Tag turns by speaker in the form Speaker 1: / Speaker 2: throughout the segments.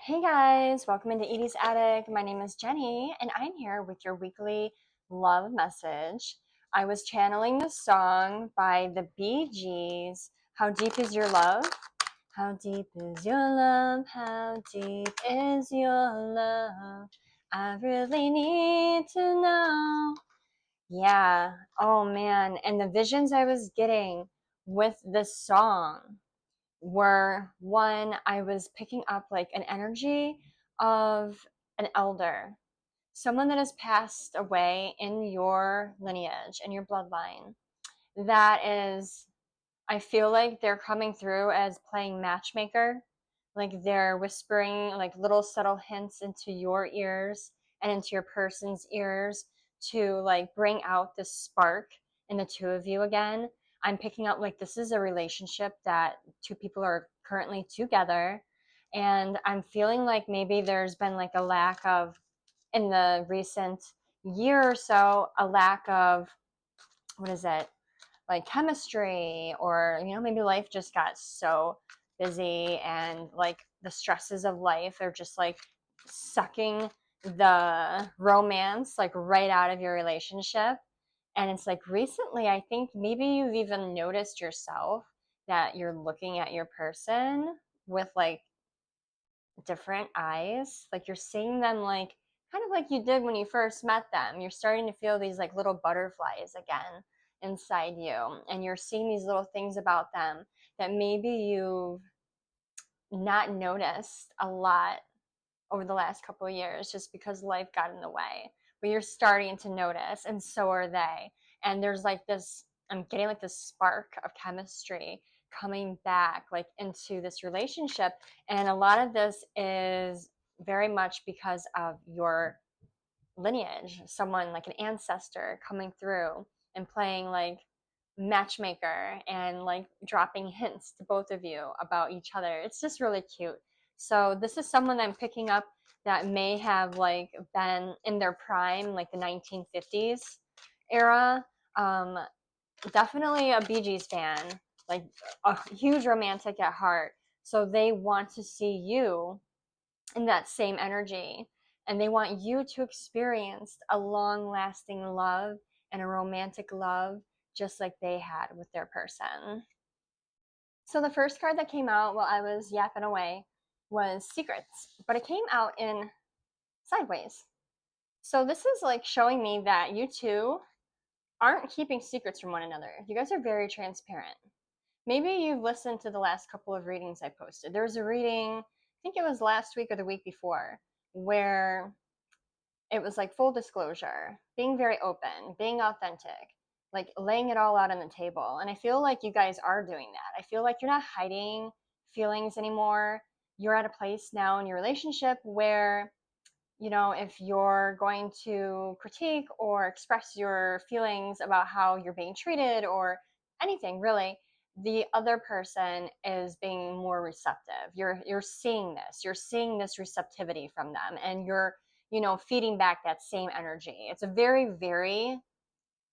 Speaker 1: Hey guys, welcome into Edie's Attic. My name is Jenny, and I'm here with your weekly love message. I was channeling the song by the Bee Gees, How Deep Is Your Love? How deep is your love? How deep is your love? I really need to know. Yeah, oh man, and the visions I was getting with this song were one, I was picking up like an energy of an elder, someone that has passed away in your lineage and your bloodline. That is, I feel like they're coming through as playing matchmaker. Like they're whispering like little subtle hints into your ears and into your person's ears to like bring out this spark in the two of you again. I'm picking up like this is a relationship that two people are currently together. And I'm feeling like maybe there's been like a lack of, in the recent year or so, a lack of, what is it? Like chemistry, or maybe life just got so busy and like the stresses of life are just like sucking the romance like right out of your relationship. And it's like recently I think maybe you've even noticed yourself that you're looking at your person with like different eyes, like you're seeing them like kind of like you did when you first met them. You're starting to feel these like little butterflies again inside you, and you're seeing these little things about them that maybe you've not noticed a lot over the last couple of years just because life got in the way. But you're starting to notice, and so are they. And there's like this, I'm getting like this spark of chemistry coming back like into this relationship. And a lot of this is very much because of your lineage, someone like an ancestor coming through and playing like matchmaker and like dropping hints to both of you about each other. It's just really cute. So this is someone I'm picking up that may have like been in their prime, like the 1950s era. Um, Definitely a Bee Gees fan, like a huge romantic at heart. So they want to see you in that same energy. And they want you to experience a long lasting love and a romantic love just like they had with their person. So the first card that came out while I was yapping away was Secrets, but it came out in sideways. So this is like showing me that you two aren't keeping secrets from one another. You guys are very transparent. Maybe you've listened to the last couple of readings I posted. There was a reading, I think it was last week or the week before, where it was like full disclosure, being very open, being authentic, like laying it all out on the table. And I feel like you guys are doing that. I feel like you're not hiding feelings anymore. You're at a place now in your relationship where, if you're going to critique or express your feelings about how you're being treated or anything really, the other person is being more receptive. You're seeing this. You're seeing this receptivity from them, and you're, feeding back that same energy. It's a very, very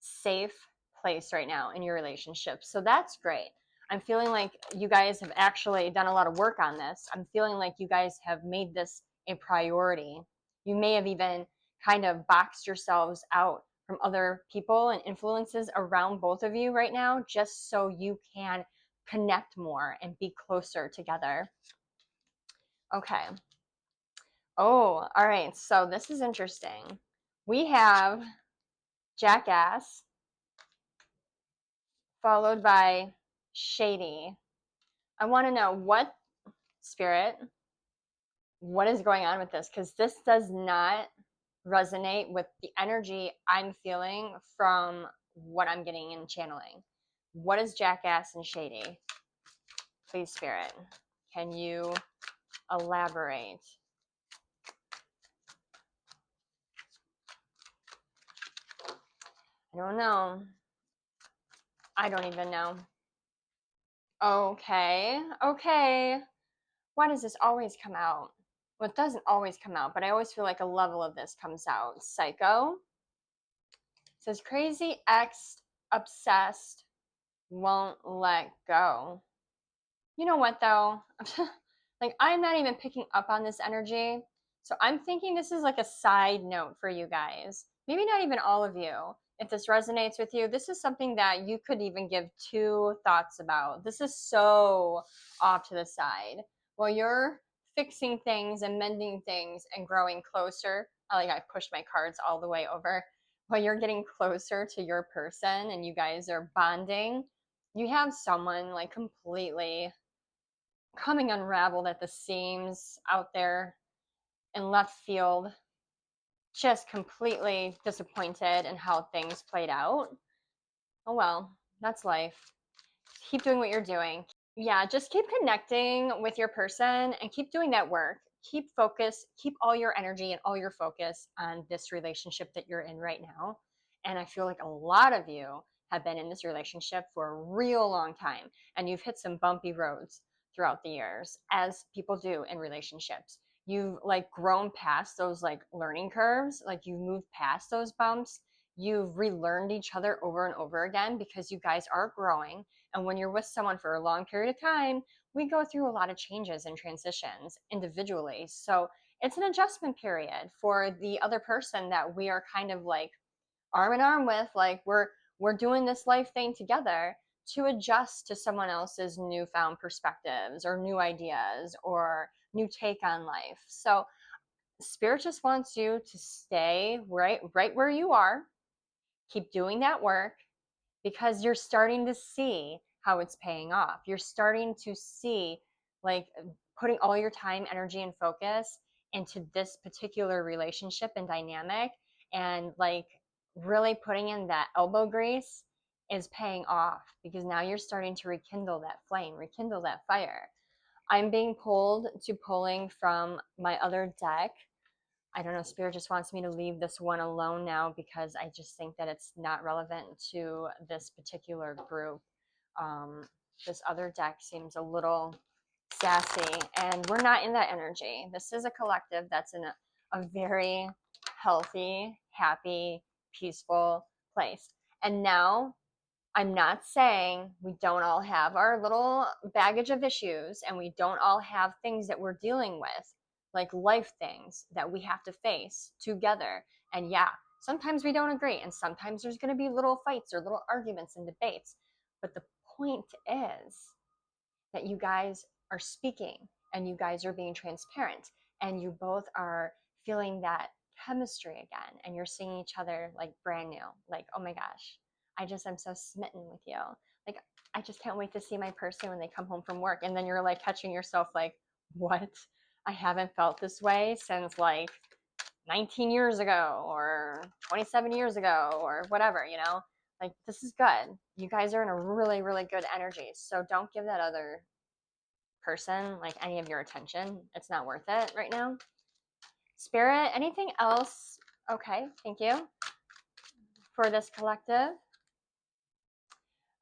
Speaker 1: safe place right now in your relationship. So that's great. I'm feeling like you guys have actually done a lot of work on this. I'm feeling like you guys have made this a priority. You may have even kind of boxed yourselves out from other people and influences around both of you right now, just so you can connect more and be closer together. Okay. Oh, all right. So this is interesting. We have Jackass followed by Shady. I want to know spirit, what is going on with this? Because this does not resonate with the energy I'm feeling from what I'm getting in channeling. What is Jackass and Shady? Please, Spirit, can you elaborate? I don't know. I don't even know. Okay, okay. Why does this always come out? Well, it doesn't always come out, but I always feel like a level of this comes out. Psycho. It says crazy ex obsessed won't let go. You know what though? Like, I'm not even picking up on this energy. So I'm thinking this is like a side note for you guys. Maybe not even all of you. If this resonates with you, this is something that you could even give two thoughts about. This is so off to the side. While you're fixing things and mending things and growing closer, I pushed my cards all the way over. While you're getting closer to your person and you guys are bonding, you have someone like completely coming unraveled at the seams out there in left field, just completely disappointed in how things played out. Oh well, that's life. Keep doing what you're doing. Yeah, just keep connecting with your person and keep doing that work. Keep focus, keep all your energy and all your focus on this relationship that you're in right now. And I feel like a lot of you have been in this relationship for a real long time and you've hit some bumpy roads throughout the years, as people do in relationships. You've like grown past those like learning curves, like you've moved past those bumps. You've relearned each other over and over again because you guys are growing, and when you're with someone for a long period of time, we go through a lot of changes and transitions individually. So it's an adjustment period for the other person that we are kind of like arm in arm with, like we're doing this life thing together to adjust to someone else's newfound perspectives or new ideas or new take on life. So spirit just wants you to stay right where you are, keep doing that work, because you're starting to see how it's paying off. You're starting to see like putting all your time, energy, and focus into this particular relationship and dynamic, and like really putting in that elbow grease is paying off, because now you're starting to rekindle that flame, rekindle that fire. I'm being pulled to pulling from my other deck. I don't know, Spirit just wants me to leave this one alone now because I just think that it's not relevant to this particular group. Um, this other deck seems a little sassy, and we're not in that energy. This is a collective that's in a very healthy, happy, peaceful place. And now I'm not saying we don't all have our little baggage of issues and we don't all have things that we're dealing with, like life things that we have to face together. And yeah, sometimes we don't agree, and sometimes there's going to be little fights or little arguments and debates. But the point is that you guys are speaking and you guys are being transparent and you both are feeling that chemistry again, and you're seeing each other like brand new. Like, oh my gosh, I'm so smitten with you. Like, I just can't wait to see my person when they come home from work. And then you're like catching yourself like, what? I haven't felt this way since like 19 years ago or 27 years ago or whatever, you know? Like, this is good. You guys are in a really, really good energy. So don't give that other person like any of your attention. It's not worth it right now. Spirit, anything else? Okay, thank you for this collective.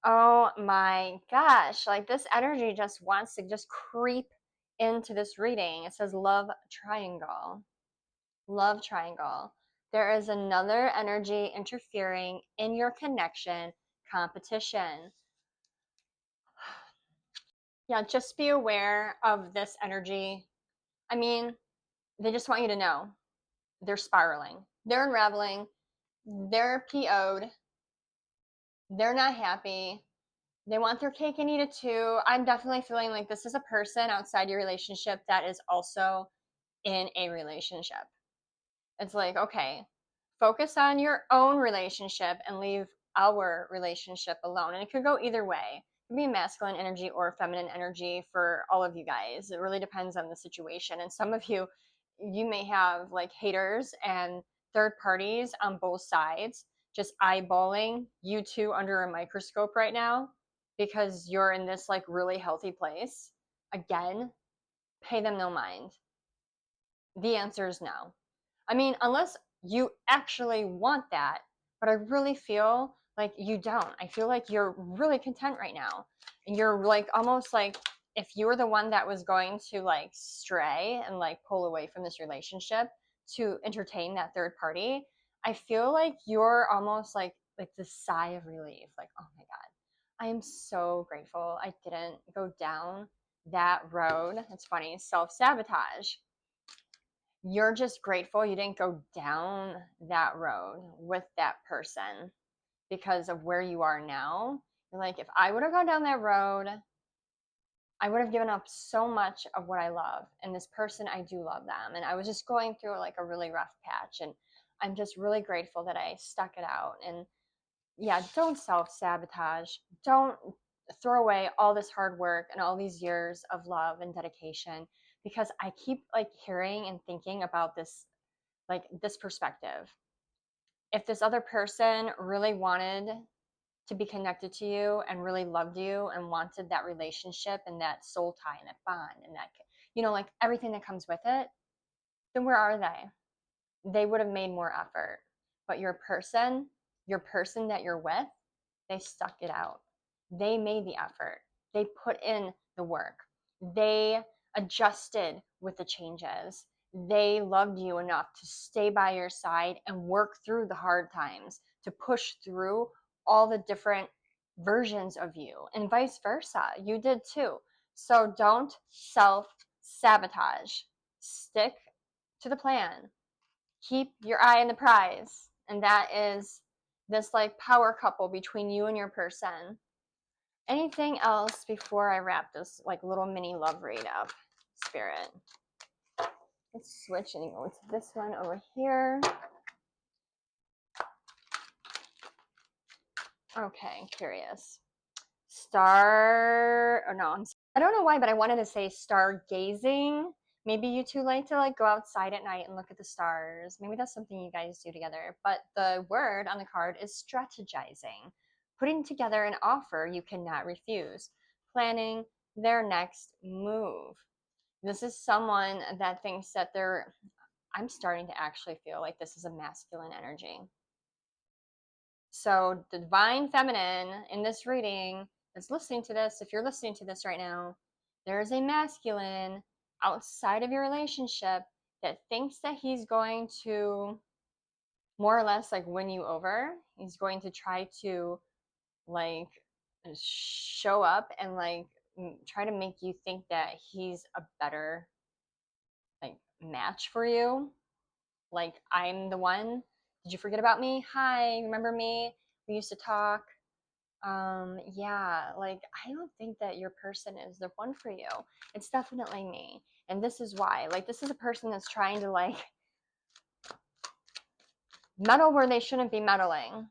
Speaker 1: Oh my gosh, like this energy just wants to just creep into this reading. It says love triangle. Love triangle. There is another energy interfering in your connection, competition. Yeah, just be aware of this energy. I mean, they just want you to know they're spiraling, they're unraveling, they're PO'd, they're not happy, they want their cake and eat it too. I'm definitely feeling like this is a person outside your relationship that is also in a relationship. It's like, okay, focus on your own relationship and leave our relationship alone. And it could go either way. It could be masculine energy or feminine energy for all of you guys. It really depends on the situation. And some of you, you may have like haters and third parties on both sides just eyeballing you two under a microscope right now because you're in this like really healthy place. Again, pay them no mind. The answer is no. I mean, unless you actually want that, but I really feel like you don't. I feel like you're really content right now. And you're like almost like if you were the one that was going to like stray and like pull away from this relationship to entertain that third party, I feel like you're almost like the sigh of relief. Like, oh my God, I am so grateful I didn't go down that road. It's funny, self-sabotage. You're just grateful you didn't go down that road with that person because of where you are now. You're like, if I would have gone down that road, I would have given up so much of what I love. And this person, I do love them. And I was just going through like a really rough patch. And I'm just really grateful that I stuck it out. And yeah, don't self-sabotage. Don't throw away all this hard work and all these years of love and dedication, because I keep like hearing and thinking about this, like this perspective. If this other person really wanted to be connected to you and really loved you and wanted that relationship and that soul tie and that bond and that, like everything that comes with it, then where are they? They would have made more effort. But your person that you're with, they stuck it out. They made the effort. They put in the work. They adjusted with the changes. They loved you enough to stay by your side and work through the hard times, to push through all the different versions of you, and vice versa. You did too. So don't self sabotage. Stick to the plan. Keep your eye on the prize. And that is this like power couple between you and your person. Anything else before I wrap this like little mini love read up, Spirit? Let's switch and go to this one over here. Okay, curious. I don't know why, but I wanted to say stargazing. Maybe you two like to like go outside at night and look at the stars. Maybe that's something you guys do together. But the word on the card is strategizing, putting together an offer you cannot refuse, planning their next move. This is someone that thinks that I'm starting to actually feel like this is a masculine energy. So the divine feminine in this reading that's listening to this, if you're listening to this right now, there is a masculine outside of your relationship that thinks that he's going to more or less like win you over. He's going to try to like show up and like try to make you think that he's a better like match for you. Like, I'm the one. Did you forget about me? Hi, remember me? We used to talk. Yeah, like I don't think that your person is the one for you. It's definitely me. And this is why. Like, this is a person that's trying to like meddle where they shouldn't be meddling.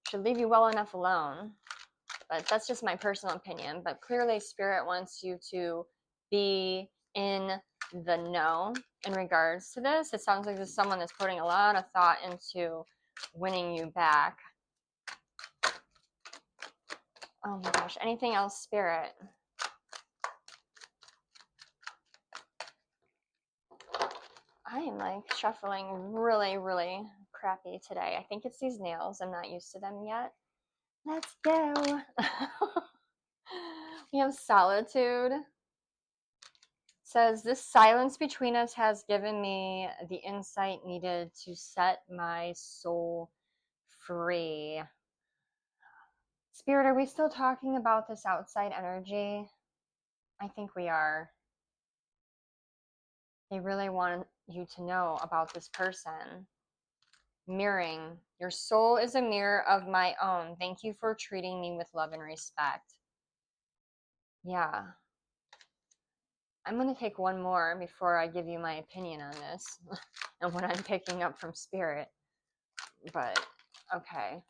Speaker 1: Should leave you well enough alone. But that's just my personal opinion. But clearly Spirit wants you to be in the know in regards to this. It sounds like there's someone that's putting a lot of thought into winning you back. Oh my gosh, anything else, Spirit? I am like shuffling really, really crappy today. I think it's these nails. I'm not used to them yet. Let's go. We have solitude. Says, this silence between us has given me the insight needed to set my soul free. Spirit, are we still talking about this outside energy? I think we are. They really want you to know about this person. Mirroring. Your soul is a mirror of my own. Thank you for treating me with love and respect. Yeah. I'm going to take one more before I give you my opinion on this and what I'm picking up from Spirit. But, okay.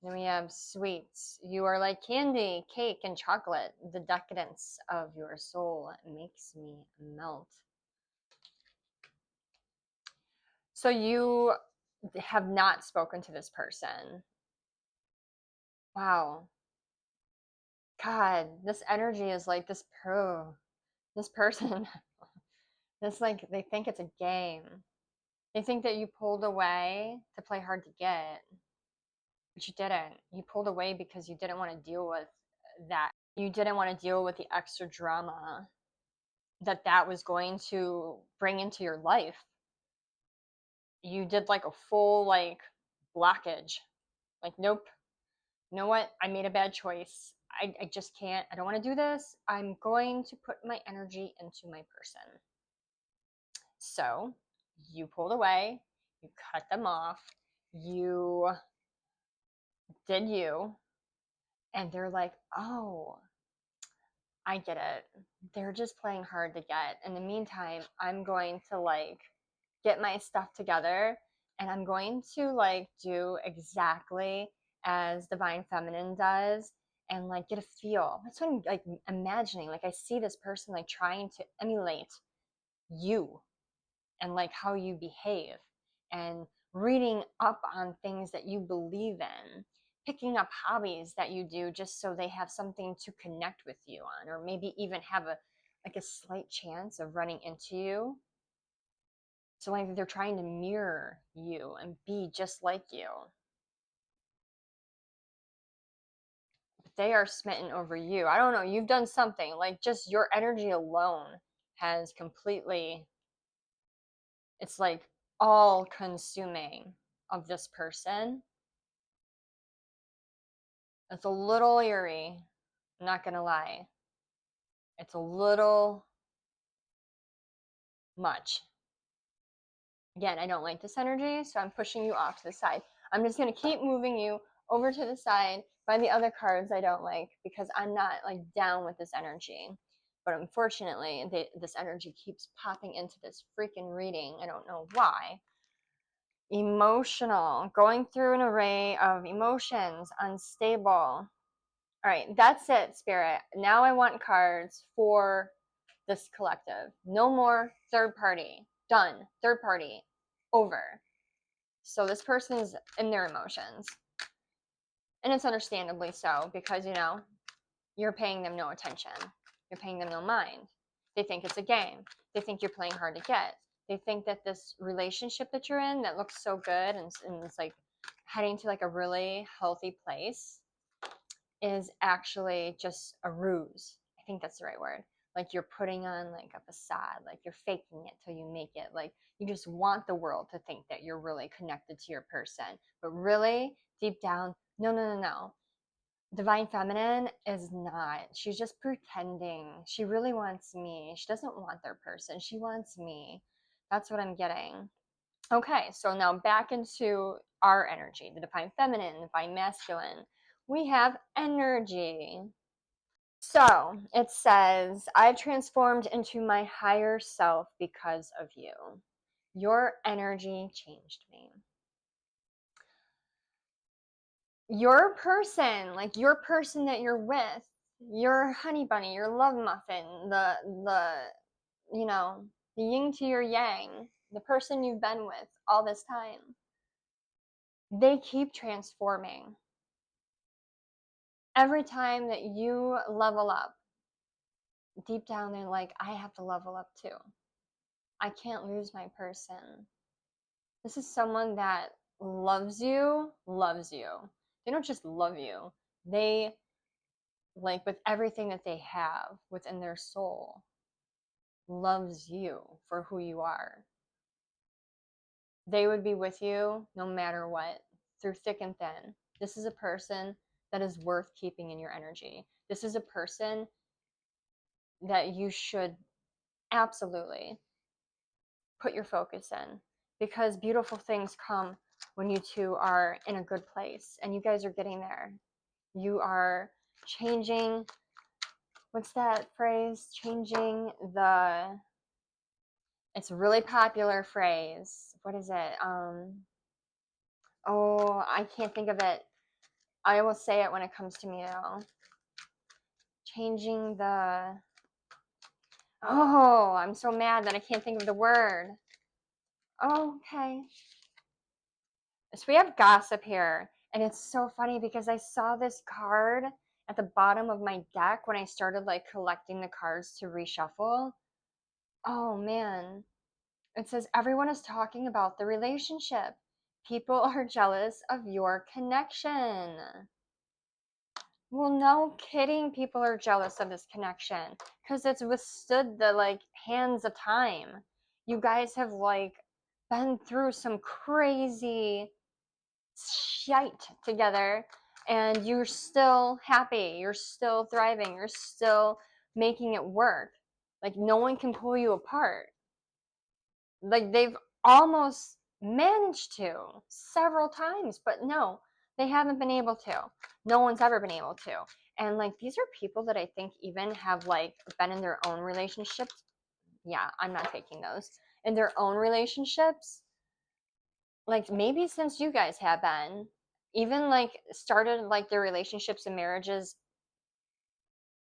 Speaker 1: Then we have sweets. You are like candy, cake, and chocolate. The decadence of your soul makes me melt. So you have not spoken to this person. Wow. God, this energy is like this person. This like, they think it's a game. They think that you pulled away to play hard to get. But you didn't. You pulled away because you didn't want to deal with that. You didn't want to deal with the extra drama that was going to bring into your life. You did like a full like blockage. Like, nope. You know what? I made a bad choice. I just can't. I don't want to do this. I'm going to put my energy into my person. So you pulled away, you cut them off, you did you, and they're like, oh, I get it. They're just playing hard to get. In the meantime, I'm going to like get my stuff together and I'm going to like do exactly as Divine Feminine does and like get a feel. That's what I'm like imagining. Like I see this person like trying to emulate you and like how you behave and reading up on things that you believe in, picking up hobbies that you do just so they have something to connect with you on, or maybe even have a like a slight chance of running into you. So like they're trying to mirror you and be just like you. But they are smitten over you. I don't know, you've done something like just your energy alone has completely, it's like all consuming of this person. It's a little eerie, I'm not gonna lie. It's a little much. Again, I don't like this energy, so I'm pushing you off to the side. I'm just gonna keep moving you over to the side by the other cards I don't like because I'm not like down with this energy. But unfortunately, this energy keeps popping into this freaking reading. I don't know why. Emotional, going through an array of emotions, unstable. All right, that's it, Spirit. Now I want cards for this collective. No more third party. Done. Third party. Over. So this person is in their emotions. And it's understandably so because, you know, you're paying them no attention. You're paying them no mind. They think it's a game. They think you're playing hard to get. They think that this relationship that you're in that looks so good and it's like heading to like a really healthy place is actually just a ruse. I think that's the right word. Like you're putting on like a facade, like you're faking it till you make it. Like you just want the world to think that you're really connected to your person. But really, deep down, no, no, no, no. Divine Feminine is not. She's just pretending. She really wants me. She doesn't want their person. She wants me. That's what I'm getting. Okay, so now back into our energy, the Divine Feminine, the Divine Masculine. We have energy. So it says, I've transformed into my higher self because of you. Your energy changed me. Your person, like your person that you're with, your honey bunny, your love muffin, the you know, the yin to your yang, the person you've been with all this time, they keep transforming. Every time that you level up, deep down they're like, I have to level up too. I can't lose my person. This is someone that loves you, loves you. They don't just love you. They, like with everything that they have within their soul, loves you for who you are. They would be with you no matter what, through thick and thin. This is a person that is worth keeping in your energy. This is a person that you should absolutely put your focus in, because beautiful things come when you two are in a good place, and you guys are getting there. You are changing, what's that phrase? Changing the, it's a really popular phrase. What is it? Oh, I can't think of it. I will say it when it comes to me though. Changing the, oh, I'm so mad that I can't think of the word. Oh, okay. So we have gossip here, and it's so funny because I saw this card at the bottom of my deck when I started like collecting the cards to reshuffle. Oh man, it says everyone is talking about the relationship. People are jealous of your connection. Well, no kidding, people are jealous of this connection because it's withstood the like hands of time. You guys have like been through some crazy shite together, and you're still happy, you're still thriving, you're still making it work. Like no one can pull you apart. Like they've almost managed to several times, but no, they haven't been able to. No one's ever been able to. And like these are people that I think even have like been in their own relationships. Yeah, I'm not taking those. In their own relationships, like maybe since you guys have been, even like started like their relationships and marriages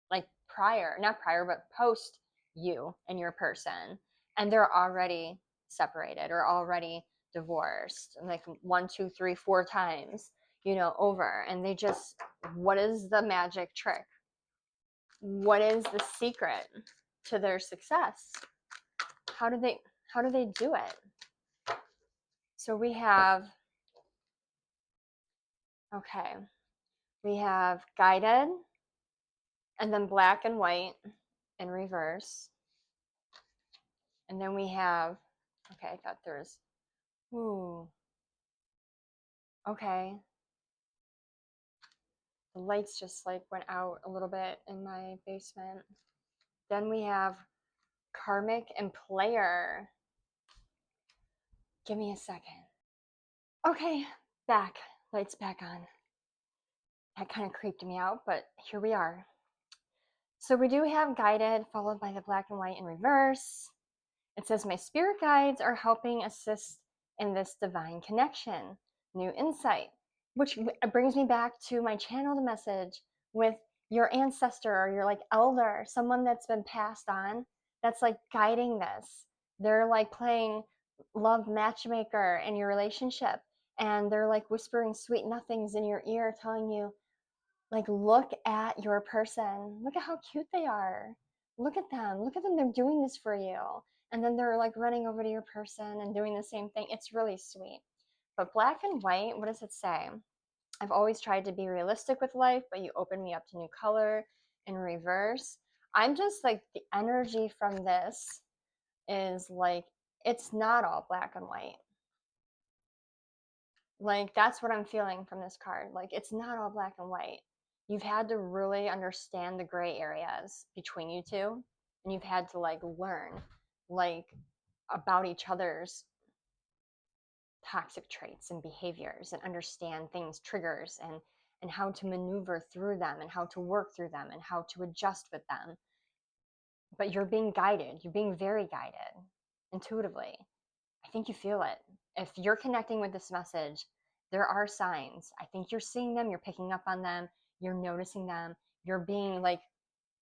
Speaker 1: like prior, not prior, but post you and your person, and they're already separated or already divorced, like 1, 2, 3, 4 times, over. And they just, what is the magic trick? What is the secret to their success? How do they do it? So we have, okay, we have guided, and then black and white in reverse. And then we have, okay, I thought there was, ooh, okay. The lights just like went out a little bit in my basement. Then we have karmic and player. Give me a second. Okay, back. Lights back on. That kind of creeped me out, but here we are. So we do have guided, followed by the black and white in reverse. It says, my spirit guides are helping assist in this divine connection, new insight, which brings me back to my channeled message with your ancestor or your like elder, someone that's been passed on, that's like guiding this. They're like playing love matchmaker in your relationship, and they're like whispering sweet nothings in your ear, telling you, like, look at your person. Look at how cute they are. Look at them. Look at them. They're doing this for you. And then they're like running over to your person and doing the same thing. It's really sweet. But black and white, what does it say? I've always tried to be realistic with life, but you open me up to new color in reverse. I'm just like, the energy from this is like, it's not all black and white. Like, that's what I'm feeling from this card. Like, it's not all black and white. You've had to really understand the gray areas between you two, and you've had to like learn like about each other's toxic traits and behaviors, and understand things, triggers, and how to maneuver through them, and how to work through them, and how to adjust with them. But you're being guided. You're being very guided intuitively. I think you feel it. If you're connecting with this message, there are signs. I think you're seeing them, you're picking up on them, you're noticing them. You're being like,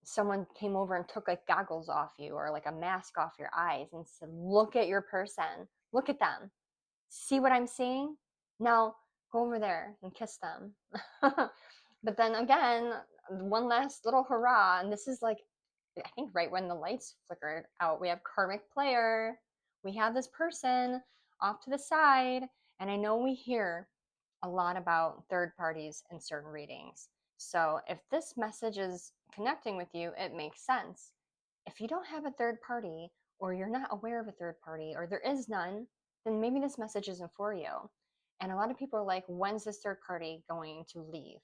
Speaker 1: someone came over and took like goggles off you, or like a mask off your eyes, and said, look at your person, look at them, see what I'm seeing? Now go over there and kiss them. But then again, one last little hurrah, and this is like, I think right when the lights flickered out, we have karmic player. We have this person off to the side, and I know we hear a lot about third parties in certain readings. So if this message is connecting with you, it makes sense. If you don't have a third party, or you're not aware of a third party, or there is none, then maybe this message isn't for you. And a lot of people are like, when's this third party going to leave?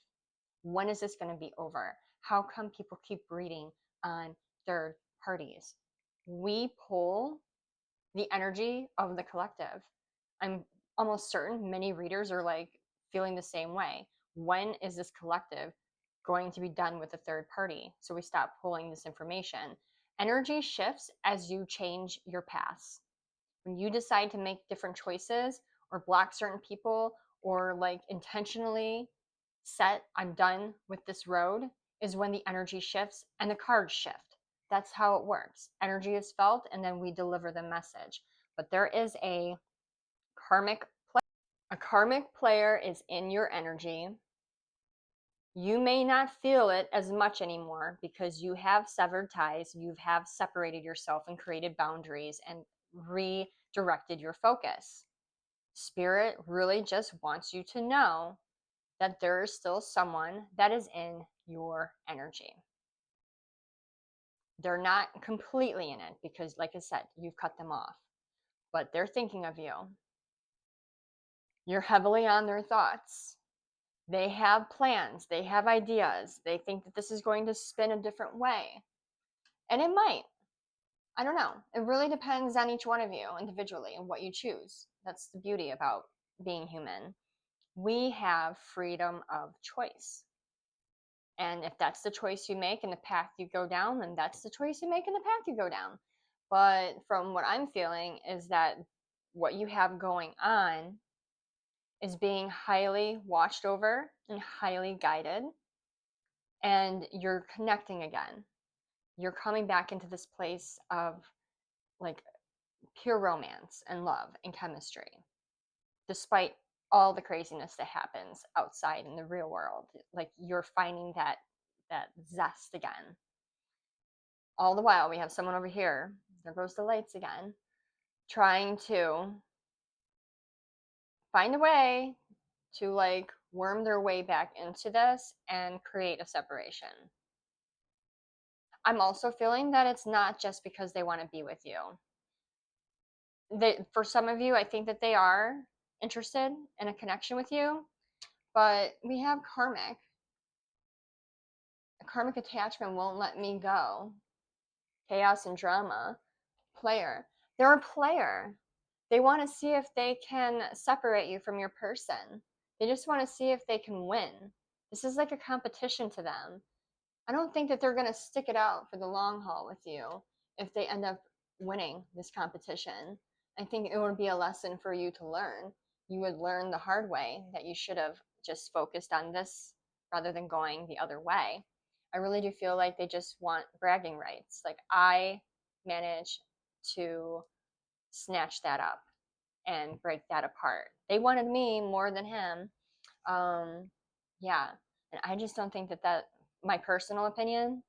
Speaker 1: When is this going to be over? How come people keep reading on third parties? We pull the energy of the collective. I'm almost certain many readers are like feeling the same way. When is this collective going to be done with the third party? So we stop pulling this information. Energy shifts as you change your paths. When you decide to make different choices, or block certain people, or like intentionally set, I'm done with this road, is when the energy shifts and the cards shift. That's how it works. Energy is felt, and then we deliver the message. But there is a karmic player. A karmic player is in your energy. You may not feel it as much anymore because you have severed ties, you have separated yourself and created boundaries and redirected your focus. Spirit really just wants you to know that there is still someone that is in your energy. They're not completely in it because, like I said, you've cut them off, but they're thinking of you. You're heavily on their thoughts. They have plans, they have ideas, they think that this is going to spin a different way. And it might. I don't know. It really depends on each one of you individually and what you choose. That's the beauty about being human. We have freedom of choice. And if that's the choice you make and the path you go down, then that's the choice you make and the path you go down. But from what I'm feeling is that what you have going on is being highly watched over and highly guided. And you're connecting again. You're coming back into this place of like pure romance and love and chemistry, despite all the craziness that happens outside in the real world. Like you're finding that zest again. All the while, we have someone over here, there goes the lights again, trying to find a way to like worm their way back into this and create a separation. I'm also feeling that it's not just because they want to be with you. For some of you, I think that they are interested in a connection with you, but we have karmic. A karmic attachment won't let me go. Chaos and drama. Player. They're a player. They want to see if they can separate you from your person. They just want to see if they can win. This is like a competition to them. I don't think that they're going to stick it out for the long haul with you if they end up winning this competition. I think it would be a lesson for you to learn. You would learn the hard way that you should have just focused on this rather than going the other way. I really do feel like they just want bragging rights. Like, I managed to snatch that up and break that apart. They wanted me more than him. Yeah. And I just don't think that my personal opinion,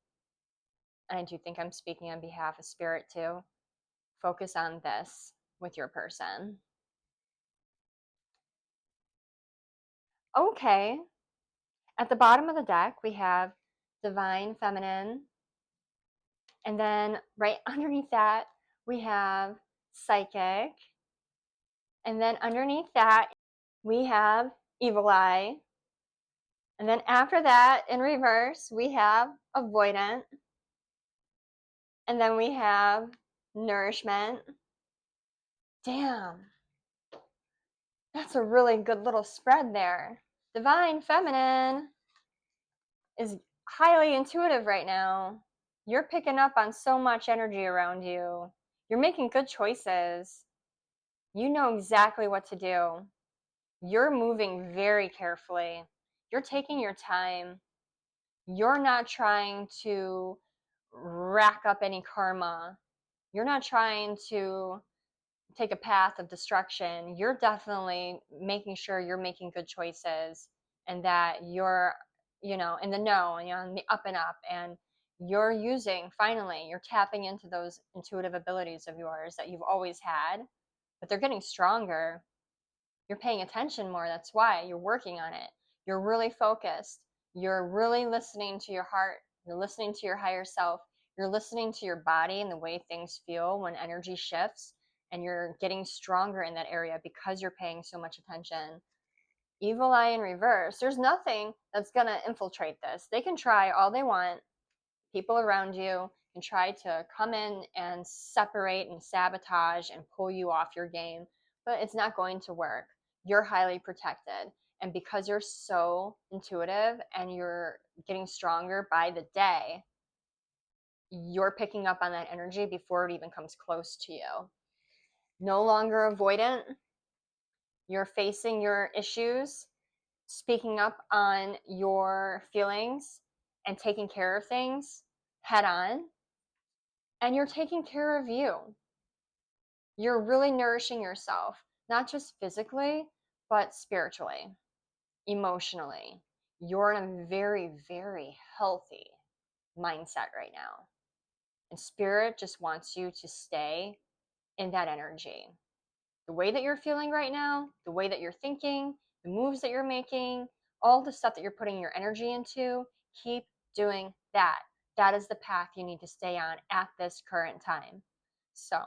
Speaker 1: and I do think I'm speaking on behalf of spirit too, focus on this with your person. Okay. At the bottom of the deck, we have divine feminine. And then right underneath that, we have psychic. And then underneath that, we have evil eye. And then after that, in reverse, we have avoidant. And then we have nourishment. Damn. That's a really good little spread there. Divine feminine is highly intuitive right now. You're picking up on so much energy around you. You're making good choices. You know exactly what to do. You're moving very carefully. You're taking your time. You're not trying to rack up any karma. You're not trying to take a path of destruction. You're definitely making sure you're making good choices and that you're, in the know and you're on the up and up, and you're tapping into those intuitive abilities of yours that you've always had, but they're getting stronger. You're paying attention more. That's why you're working on it. You're really focused. You're really listening to your heart. You're listening to your higher self. You're listening to your body and the way things feel when energy shifts, and you're getting stronger in that area because you're paying so much attention. Evil eye in reverse. There's nothing that's going to infiltrate this. They can try all they want. People around you can try to come in and separate and sabotage and pull you off your game, but it's not going to work. You're highly protected. And because you're so intuitive and you're getting stronger by the day, you're picking up on that energy before it even comes close to you. No longer avoidant. You're facing your issues, speaking up on your feelings, and taking care of things head on. And you're taking care of you. You're really nourishing yourself, not just physically, but spiritually, emotionally. You're in a very, very healthy mindset right now. And spirit just wants you to stay in that energy. The way that you're feeling right now, the way that you're thinking, the moves that you're making, all the stuff that you're putting your energy into, keep doing that. That is the path you need to stay on at this current time. So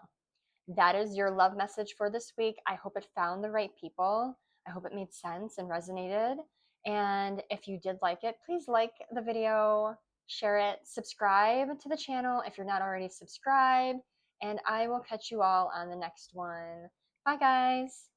Speaker 1: that is your love message for this week. I hope it found the right people. I hope it made sense and resonated. And if you did like it, please like the video, share it, subscribe to the channel if you're not already subscribed, and I will catch you all on the next one. Bye, guys.